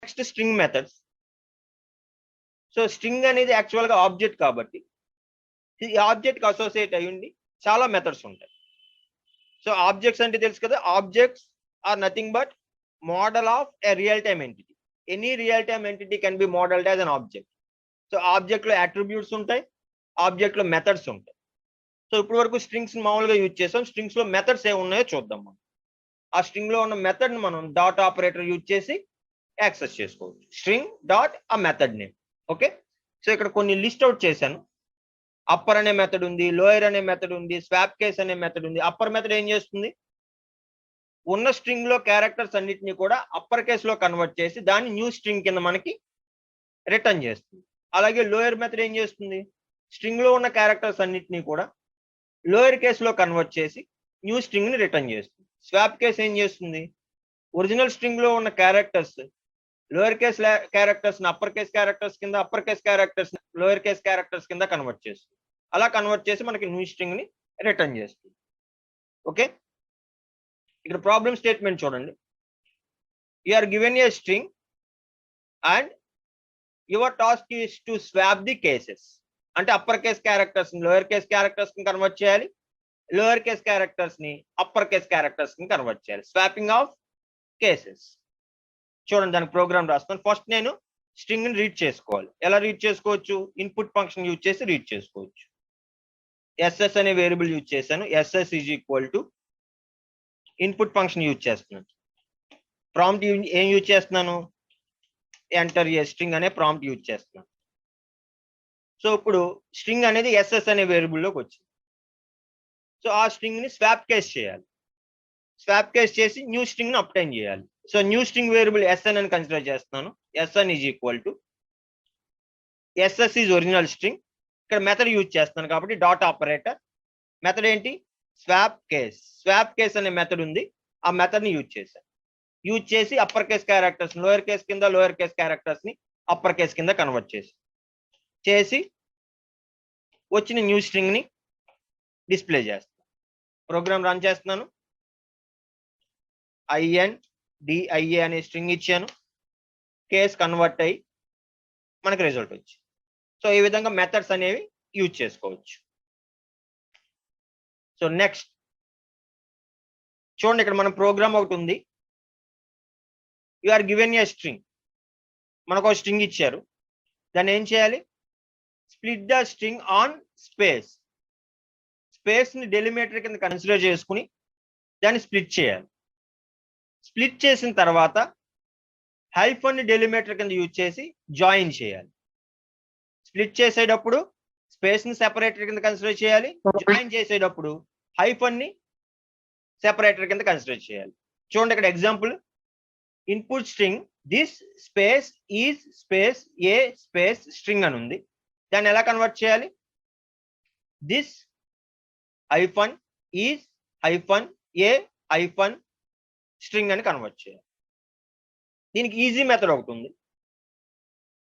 Next string methods. So string అనేది యాక్చువల్గా object కాబట్టి ఈ ఆబ్జెక్ట్కి అసోసియేట్ అయ్యింది చాలా మెథడ్స్ ఉంటాయి. సో ఆబ్జెక్ట్స్ అంటే తెలుసు కదా, objects are nothing but model of a real time entity. Any real time entity can be modelled as an object. So ఆబ్జెక్ట్లో అట్రిబ్యూట్స్ ఉంటాయి, ఆబ్జెక్ట్లో మెథడ్స్ ఉంటాయి. సో ఇప్పటి వరకు స్ట్రింగ్స్ మామూలుగా యూజ్ చేసాం. స్ట్రింగ్స్ లో మెథడ్స్ ఏమి ఉన్నాయో చూద్దాం మనం. ఆ స్ట్రింగ్ లో ఉన్న మెథడ్ మనం డాట్ ఆపరేటర్ యూజ్ చేసి యాక్సెస్ చేసుకోవచ్చు. స్ట్రింగ్ డాట్ ఆ మెథడ్ నేమ్. ఓకే, సో ఇక్కడ కొన్ని లిస్ట్ అవుట్ చేశాను. అప్పర్ అనే మెథడ్ ఉంది, లోయర్ అనే మెథడ్ ఉంది, స్వాప్ కేస్ అనే మెథడ్ ఉంది. అప్పర్ మెథడ్ ఏం చేస్తుంది, ఉన్న స్ట్రింగ్ లో క్యారెక్టర్స్ అన్నిటిని కూడా అప్పర్ కేస్ లో కన్వర్ట్ చేసి దాన్ని న్యూ స్ట్రింగ్ కింద మనకి రిటర్న్ చేస్తుంది. అలాగే లోయర్ మెథడ్ ఏం చేస్తుంది, స్ట్రింగ్ లో ఉన్న క్యారెక్టర్స్ అన్నిటిని కూడా లోయర్ కేస్ లో కన్వర్ట్ చేసి న్యూ స్ట్రింగ్ ని రిటర్న్ చేస్తుంది. స్వాప్ కేస్ ఏం చేస్తుంది, ఒరిజినల్ స్ట్రింగ్ లో ఉన్న characters lower case characters upper case characters కింద, upper case characters lower case characters కింద కన్వర్ట్ చేస్తుంది. అలా కన్వర్ట్ చేసి మనకి న్యూ స్ట్రింగ్ ని రిటర్న్ చేస్తుంది. ఓకే, ఇక్కడ ప్రాబ్లమ్ స్టేట్మెంట్ చూడండి. You are given a string and your task is to swap the cases. అంటే అప్పర్ కేస్ క్యారెక్టర్స్ ని లోయర్ కేస్ క్యారెక్టర్స్ ని కన్వర్ట్ చేయాలి, లోయర్ కేస్ క్యారెక్టర్స్ ని అప్పర్ కేస్ క్యారెక్టర్స్ ని కన్వర్ట్ చేయాలి. Swapping of cases. చూడండి, దానికి ప్రోగ్రామ్ రాస్తాను. ఫస్ట్ నేను స్ట్రింగ్ ని రీడ్ చేసుకోవాలి. ఎలా రీడ్ చేసుకోవచ్చు, ఇన్పుట్ ఫంక్షన్ యూజ్ చేసి రీడ్ చేసుకోవచ్చు. ఎస్ఎస్ అనే వేరియబుల్ యూజ్ చేశాను. SS is equal to input function use చేస్తున్నాను. ప్రాంప్ట్ ఏం యూజ్ చేస్తున్నాను, ఎంటర్ ఏ స్ట్రింగ్ అనే ప్రాంప్ట్ యూజ్ చేస్తున్నాను. సో ఇప్పుడు స్ట్రింగ్ అనేది ఎస్ఎస్ అనే వేరియబుల్లోకి వచ్చింది. సో ఆ స్ట్రింగ్ ని స్వాప్ కేస్ చేయాలి. స్వాప్ కేస్ చేసి న్యూ స్ట్రింగ్ ని అప్టైన్ చేయాలి. So new string variable SN అని కన్సిడర్ చేస్తున్నాను. SN is equal to SS is original string. ఇక్కడ మెథడ్ యూజ్ చేస్తున్నాను కాబట్టి డాట్ ఆపరేటర్. మెథడ్ ఏంటి, స్వాప్ కేస్. స్వాప్ కేస్ అనే మెథడ్ ఉంది, ఆ మెథడ్ ని యూజ్ చేశాను. యూజ్ చేసి upper case characters lower case కింద, లోయర్ కేస్ క్యారెక్టర్స్ ని అప్పర్ కేస్ కింద కన్వర్ట్ చేసి వచ్చిన న్యూ స్ట్రింగ్ ని డిస్ప్లే చేస్తాను. ప్రోగ్రామ్ రన్ చేస్తున్నాను. INDIA అనే స్ట్రింగ్ ఇచ్చాను. కేస్ కన్వర్ట్ అయ్యి మనకి రిజల్ట్ వచ్చింది. సో ఈ విధంగా మెథడ్స్ అనేవి యూజ్ చేసుకోవచ్చు. సో నెక్స్ట్ చూడండి, ఇక్కడ మన ప్రోగ్రామ్ ఒకటి ఉంది. You are given a string. మనకు ఒక స్ట్రింగ్ ఇచ్చారు. దాన్ని ఏం చేయాలి, split the string on space. Space ని డెలిమిటర్ కింద కన్సిడర్ చేసుకుని దాన్ని స్ప్లిట్ చేయాలి. స్ప్లిట్ చేసిన తర్వాత హైఫన్ ని డెలిమిటర్ కింద యూజ్ చేసి జాయిన్ చేయాలి. స్ప్లిట్ చేసేటప్పుడు స్పేస్ ని సెపరేటర్ కింద కన్సిడర్ చేయాలి. జాయిన్ చేసేటప్పుడు హైఫన్ ని సెపరేటర్ కింద కన్సిడర్ చేయాలి. చూడండి, ఇక్కడ example, input string this space is space A space string అని ఉంది. దాన్ని ఎలా కన్వర్ట్ చేయాలి, this hyphen is hyphen A hyphen string అని కన్వర్ట్ చేయాలి. దీనికి ఈజీ మెథడ్ ఒకటి ఉంది.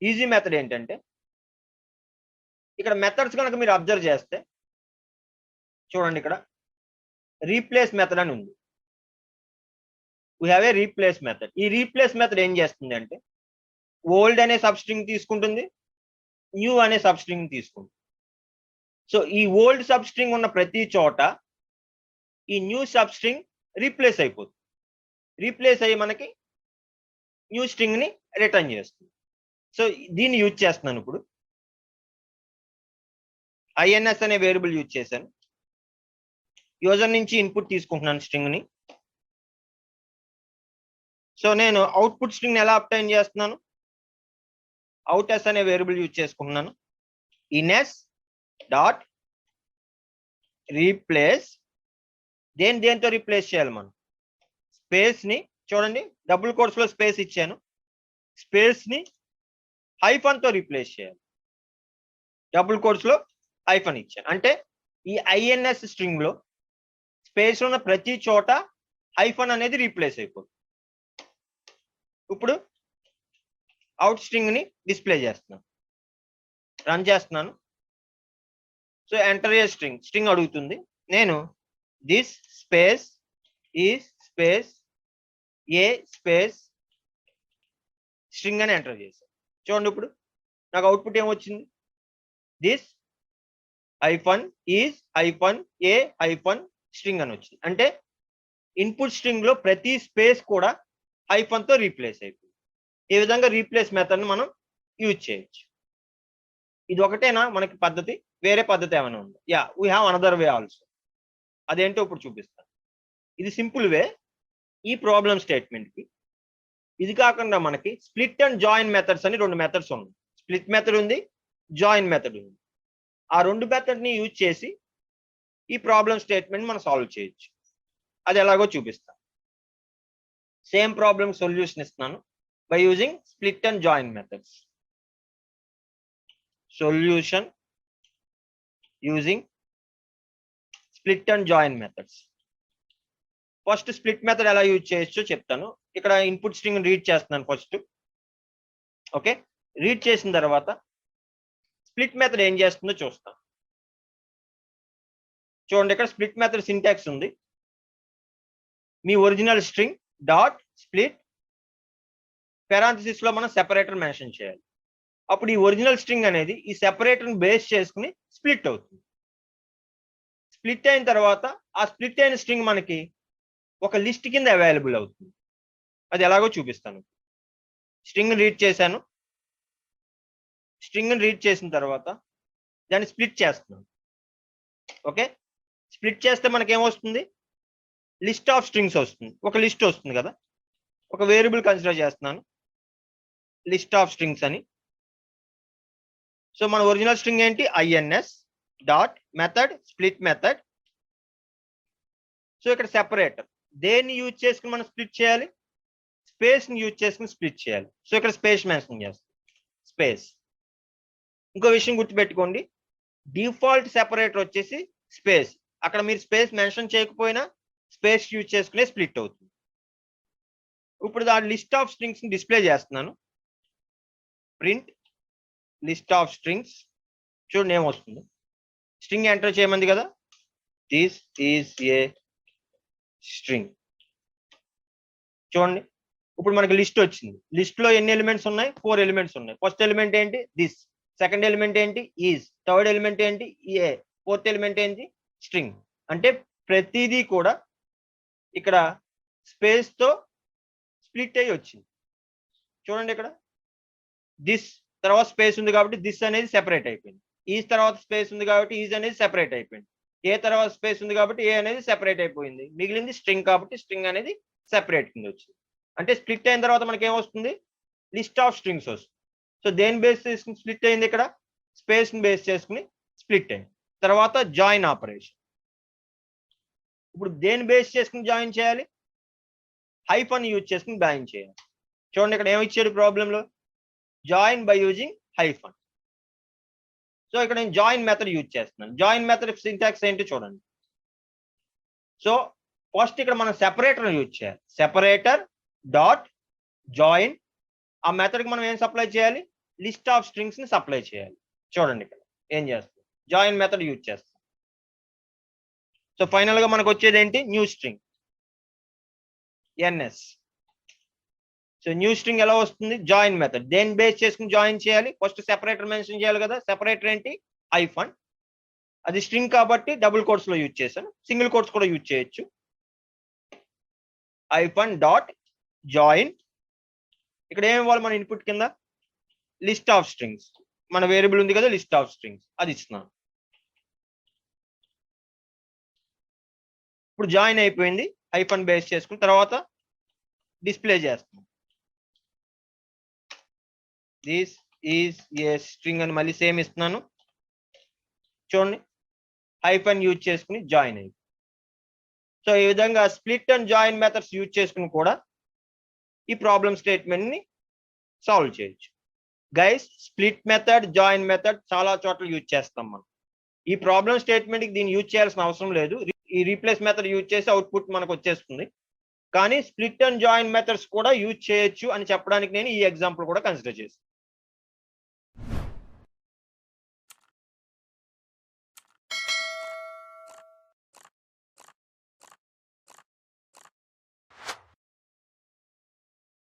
ఈజీ మెథడ్ ఏంటంటే, ఇక్కడ మెథడ్స్ కనుక మీరు అబ్జర్వ్ చేస్తే చూడండి, ఇక్కడ రీప్లేస్ మెథడ్ అని ఉంది. We have a replace method. ఈ రీప్లేస్ మెథడ్ ఏం చేస్తుంది అంటే, ఓల్డ్ అనే సబ్ స్ట్రింగ్ తీసుకుంటుంది, న్యూ అనే సబ్ స్ట్రింగ్ తీసుకుంటుంది. సో ఈ ఓల్డ్ సబ్ స్ట్రింగ్ ఉన్న ప్రతి చోట ఈ న్యూ సబ్ స్ట్రింగ్ రీప్లేస్ అయిపోతుంది. రీప్లేస్ అయ్యి మనకి న్యూ స్ట్రింగ్ ని రిటర్న్ చేస్తుంది. సో దీన్ని యూజ్ చేస్తున్నాను. ఇప్పుడు INS అనే వేరియబుల్ యూజ్ చేశాను. యూజర్ నుంచి ఇన్పుట్ తీసుకుంటున్నాను స్ట్రింగ్ ని. సో నేను అవుట్పుట్ స్ట్రింగ్ ఎలా అప్టైన్ చేస్తున్నాను, అవుట్ఎస్ అనే వేరియబుల్ యూజ్ చేసుకుంటున్నాను. ఇన్ఎస్ డాట్ రీప్లేస్. దేంతో రీప్లేస్ చేయాలి మనం, స్పేస్ ని చూడండి, డబుల్ కోట్స్ లో స్పేస్ ఇచ్చాను. స్పేస్ ని హైఫన్ తో రీప్లేస్ చేయాలి. డబుల్ కోట్స్ లో హైఫన్ ఇచ్చాను. అంటే ఈ INS స్ట్రింగ్ లో స్పేస్ ఉన్న ప్రతి చోట హైఫన్ అనేది రీప్లేస్ అయిపోతుంది. ఇప్పుడు అవుట్ స్ట్రింగ్ ని డిస్ప్లే చేస్తున్నాను, రన్ చేస్తున్నాను. సో ఎంటర్ ఏ స్ట్రింగ్ అడుగుతుంది. నేను this space is space A space string అని ఎంటర్ చేశాను. చూడండి ఇప్పుడు నాకు అవుట్పుట్ ఏమొచ్చింది, this hyphen is hyphen A hyphen string అని వచ్చింది. అంటే ఇన్పుట్ స్ట్రింగ్ లో ప్రతి స్పేస్ కూడా హైఫన్ తో రీప్లేస్ అయిపోయింది. ఈ విధంగా రీప్లేస్ మెథడ్ మనం యూజ్ చేయొచ్చు. ఇది ఒకటేనా మనకి పద్ధతి, వేరే పద్ధతి ఏమైనా ఉంది? Yeah, we have another way also. అదేంటో ఇప్పుడు చూపిస్తాను. ఇది సింపుల్ వే ఈ ప్రాబ్లం స్టేట్మెంట్ కి. ఇది కాకుండా మనకి స్ప్లిట్ అండ్ జాయిన్ మెథడ్స్ అని 2 మెథడ్స్ ఉన్నాయి. స్ప్లిట్ మెథడ్ ఉంది, జాయిన్ మెథడ్ ఉంది. ఆ 2 మెథడ్ ని యూజ్ చేసి ఈ ప్రాబ్లం స్టేట్మెంట్ మనం సాల్వ్ చేయొచ్చు. అది ఎలాగో చూపిస్తాను. సేమ్ ప్రాబ్లం సొల్యూషన్ ఇస్తున్నాను by using split and join methods. Solution using split and join methods. First split method ఎలా యూజ్ చేయొచ్చో చెప్తాను. ఇక్కడ ఇన్పుట్ స్ట్రింగ్ రీడ్ చేస్తున్నాను ఫస్ట్. ఓకే, రీడ్ చేసిన తర్వాత స్ప్లిట్ మెథడ్ ఏం చేస్తుందో చూస్తాం. చూడండి, ఇక్కడ స్ప్లిట్ మెథడ్ సింటాక్స్ ఉంది. మీ original string dot split parenthesis లో మనం సెపరేటర్ మెన్షన్ చేయాలి. అప్పుడు ఈ ఒరిజినల్ స్ట్రింగ్ అనేది ఈ సెపరేటర్ బేస్ చేసుకుని స్ప్లిట్ అవుతుంది. స్ప్లిట్ అయిన తర్వాత ఆ స్ప్లిట్ అయిన స్ట్రింగ్ మనకి ఒక లిస్ట్ కింద అవైలబుల్ అవుతుంది. అది ఎలాగో చూపిస్తాను. స్ట్రింగ్ రీడ్ చేశాను. స్ట్రింగ్ రీడ్ చేసిన తర్వాత దాన్ని స్ప్లిట్ చేస్తున్నాను. ఓకే, స్ప్లిట్ చేస్తే మనకి ఏమొస్తుంది, లిస్ట్ ఆఫ్ స్ట్రింగ్స్ వస్తుంది. ఒక లిస్ట్ వస్తుంది కదా. ఒక వేరియబుల్ కన్సిడర్ చేస్తున్నాను లిస్ట్ ఆఫ్ స్ట్రింగ్స్ అని. సో మన ఒరిజినల్ స్ట్రింగ్ ఏంటి, INS dot method split method. So ఇక్కడ సెపరేటర్ దేన్ని యూజ్ చేసుకుని మనం స్ప్లిట్ చేయాలి, స్పేస్ ని యూజ్ చేసుకుని స్ప్లిట్ చేయాలి. సో ఇక్కడ స్పేస్ మెన్షన్ చేస్తాం, స్పేస్. ఇంకో విషయం గుర్తుపెట్టుకోండి, డిఫాల్ట్ సెపరేటర్ వచ్చేసి స్పేస్. అక్కడ మీరు స్పేస్ మెన్షన్ చేయకపోయినా స్పేస్ యూజ్ చేసుకునే స్ప్లిట్ అవుతుంది. ఇప్పుడు దాని లిస్ట్ ఆఫ్ స్ట్రింగ్స్ ని డిస్ప్లే చేస్తున్నాను. Print list of strings. చూడండి ఏమొస్తుంది, స్ట్రింగ్ ఎంటర్ చేయమంది కదా, దిస్ ఈజ్ ఏ స్ట్రింగ్. చూడండి ఇప్పుడు మనకి లిస్ట్ వచ్చింది. లిస్ట్ లో ఎన్ని ఎలిమెంట్స్ ఉన్నాయి, 4 ఎలిమెంట్స్ ఉన్నాయి. ఫస్ట్ ఎలిమెంట్ ఏంటి, దిస్. సెకండ్ ఎలిమెంట్ ఏంటి, ఈజ్. థర్డ్ ఎలిమెంట్ ఏంటి, ఏ. ఫోర్త్ ఎలిమెంట్ ఏంటి, స్ట్రింగ్. అంటే ప్రతిదీ కూడా ఇక్కడ స్పేస్ తో స్ప్లిట్ అయ్యి వచ్చింది. చూడండి ఇక్కడ దిస్ తర్వాత స్పేస్ ఉంది కాబట్టి దిస్ అనేది సెపరేట్ అయిపోయింది. ఈజ్ తర్వాత స్పేస్ ఉంది కాబట్టి ఈజ్ అనేది సెపరేట్ అయిపోయింది. ఏ తర్వాత స్పేస్ ఉంది కాబట్టి ఏ అనేది సెపరేట్ అయిపోయింది. మిగిలింది స్ట్రింగ్ కాబట్టి స్ట్రింగ్ అనేది సెపరేట్ కింద వచ్చింది. అంటే స్ప్లిట్ అయిన తర్వాత మనకి ఏమొస్తుంది, లిస్ట్ ఆఫ్ స్ట్రింగ్స్ వస్తుంది. సో దేని బేస్ చేసుకుని స్ప్లిట్ అయింది, ఇక్కడ స్పేస్ ని బేస్ చేసుకుని స్ప్లిట్ అయింది. తర్వాత జాయిన్ ఆపరేషన్. ఇప్పుడు దేని బేస్ చేసుకుని జాయిన్ చేయాలి, హైఫన్ యూజ్ చేసుకుని జాయిన్ చేయాలి. చూడండి ఇక్కడ ఏమి ఇచ్చాడు ప్రాబ్లంలో, join by using hyphen. So ఇక్కడ నేను జాయిన్ మెథడ్ యూజ్ చేస్తున్నాను. జాయిన్ మెథడ్ సింటాక్స్ ఏంటి చూడండి. సో ఫస్ట్ ఇక్కడ మనం సెపరేటర్ యూజ్ చేయాలి. Separator dot join. ఆ మెథడ్ కి మనం ఏం సప్లై చేయాలి, లిస్ట్ ఆఫ్ స్ట్రింగ్స్ ని సప్లై చేయాలి. చూడండి ఇక్కడ ఏం చేస్తాం, జాయిన్ మెథడ్ యూజ్ చేస్తాం. సో ఫైనల్ గా మనకు వచ్చేది ఏంటి, new string NS. So new string ఎలా వస్తుంది, జాయిన్ మెథడ్. దేని బేస్ చేసుకుని జాయిన్ చేయాలి, ఫస్ట్ సెపరేటర్ మెన్షన్ చేయాలి కదా. సెపరేటర్ ఏంటి, హైఫన్. అది స్ట్రింగ్ కాబట్టి డబుల్ కోట్స్ లో యూజ్ చేశాను, సింగిల్ కోట్స్ కూడా యూజ్ చేయొచ్చు. Hyphen dot join. ఇక్కడ ఏమి ఇవ్వాలి మన ఇన్పుట్ కింద, లిస్ట్ ఆఫ్ స్ట్రింగ్స్. మన వేరియబుల్ ఉంది కదా లిస్ట్ ఆఫ్ స్ట్రింగ్స్, అది ఇస్తున్నాను. ఇప్పుడు జాయిన్ అయిపోయింది, హైఫన్ బేస్ చేసుకుని తర్వాత డిస్ప్లే చేస్తున్నాం. దిస్ ఈజ్ ఏ స్ట్రింగ్ అని మళ్ళీ సేమ్ ఇస్తున్నాను. చూడండి హైఫన్ యూజ్ చేసుకుని జాయిన్ అయ్యి. సో ఈ విధంగా split and join methods use చేసుకుని కూడా ఈ ప్రాబ్లం స్టేట్మెంట్ ని సాల్వ్ చేయొచ్చు. Guys split method, join method చాలా చోట్ల యూజ్ చేస్తాం మనం. ఈ ప్రాబ్లం స్టేట్మెంట్ కి దీన్ని యూజ్ చేయాల్సిన అవసరం లేదు. ఈ రీప్లేస్ మెథడ్ యూజ్ చేసి అవుట్పుట్ మనకు వచ్చేస్తుంది. కానీ స్ప్లిట్ అండ్ జాయిన్ మెథడ్స్ కూడా యూజ్ చేయొచ్చు అని చెప్పడానికి నేను ఈ ఎగ్జాంపుల్ కూడా కన్సిడర్ చేస్తాను.